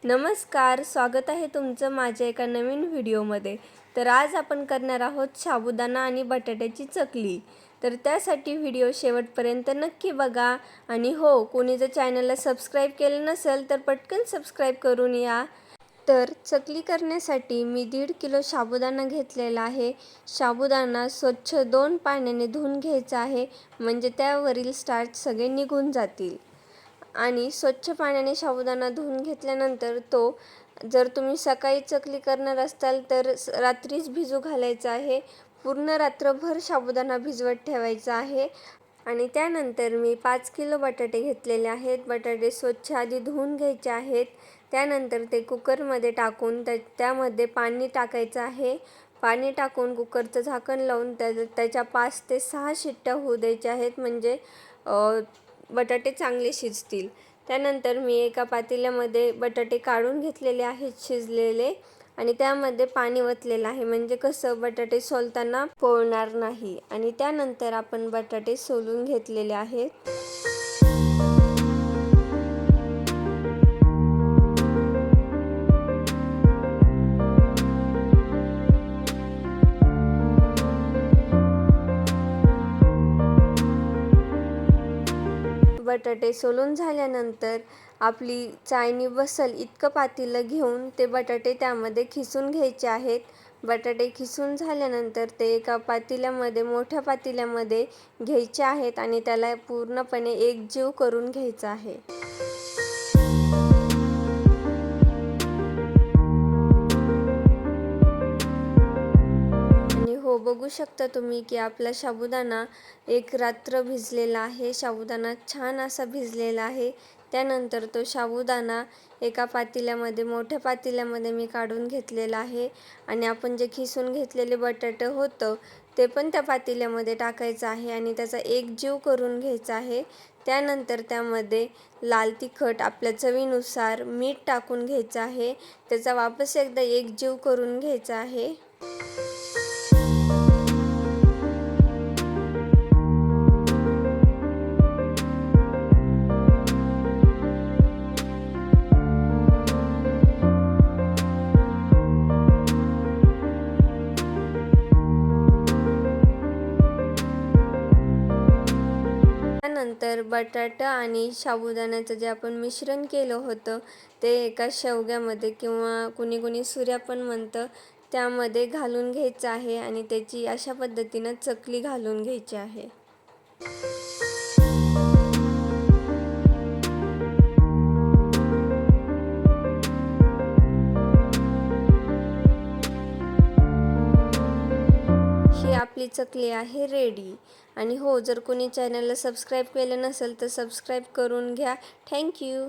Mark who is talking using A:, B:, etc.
A: नमस्कार, स्वागत आहे तुमचं माझ्या एका नवीन व्हिडिओमध्ये. तर आज आपण करणार आहोत साबुदाणा आणि बटाट्याची चकली. तर त्यासाठी व्हिडिओ शेवटपर्यंत नक्की बघा. आणि हो, कोणी जर चॅनलला सबस्क्राईब केलं नसेल तर पटकन सबस्क्राईब करून या. तर चकली करण्यासाठी मी 1.5 किलो साबुदाणा घेतलेला आहे. साबुदाणा स्वच्छ 2 पाण्याने धुवून घ्यायचा आहे, म्हणजे त्यावरील स्टार्च सगळे निघून जातील. आणि स्वच्छ पाण्याने साबुदाणा धुवून घेतल्यानंतर तो जर तुम्ही सकाळी चकली करणार असाल तर रात्रीच भिजू घालायचा आहे. पूर्ण रात्रभर साबुदाणा भिजवत ठेवायचा आहे. आणि त्यानंतर मी 5 किलो बटाटे घेतलेले आहेत. बटाटे स्वच्छ आधी धुवून घ्यायचे आहेत. त्यानंतर ते कुकरमध्ये टाकून त्यामध्ये पाणी टाकायचं आहे. पाणी टाकून कुकरचं झाकण लावून त्याच्या 5 ते 6 शिट्ट्या होऊ द्यायच्या आहेत, म्हणजे बटाटे चांगले शिजतील. त्यानंतर मी एका पातेल्यामध्ये बटाटे काढून घेतलेले आहेत शिजलेले, आणि त्यामध्ये पाणी ओतलेलं आहे, म्हणजे कसं बटाटे सोलताना पोळणार नाही. आणि त्यानंतर आपण बटाटे सोलून घेतलेले आहेत. बटाटे सोलून झाल्यानंतर आपली चाळणी बसेल इतकं पातेलं घेऊन ते बटाटे त्यामध्ये खिसून घ्यायचे आहेत. बटाटे खिसून झाल्यानंतर ते एका पातेल्यामध्ये, मोठ्या पातेल्यामध्ये घ्यायचे आहेत आणि त्याला पूर्णपणे एकजीव करून घ्यायचं आहे. हो, बघू शकता तुम्ही की आपला साबुदाणा एक रात्र भिजलेला आहे. साबुदाणा छान असा भिजलेला आहे. त्यानंतर तो साबुदाणा एका पातेल्यामध्ये, मोठ्या पातेल्यामध्ये मी काढून घेतलेला आहे. आणि आपण जे खिसून घेतलेले बटाटे होतं ते पण त्या पातेल्यामध्ये टाकायचं आहे आणि त्याचा एकजीव करून घ्यायचा आहे. त्यानंतर त्यामध्ये लाल तिखट आपल्या चवीनुसार, मीठ टाकून घ्यायचं आहे. त्याचा वापस एकदा एकजीव करून घ्यायचा आहे. त्यानंतर बटाटा आणि साबुदाण्याचं जे आपण मिश्रण केलं होतं ते एका शेवग्यामध्ये, किंवा कुणी सुऱ्या पण म्हणतं, त्यामध्ये घालून घ्यायचं आहे आणि त्याची अशा पद्धतीनं चकली घालून घ्यायची आहे. ही आपली चकली आहे रेडी. आणि हो, जर कोणी चॅनलला सबस्क्राईब केलं नसेल तर सबस्क्राईब करून घ्या. थँक्यू.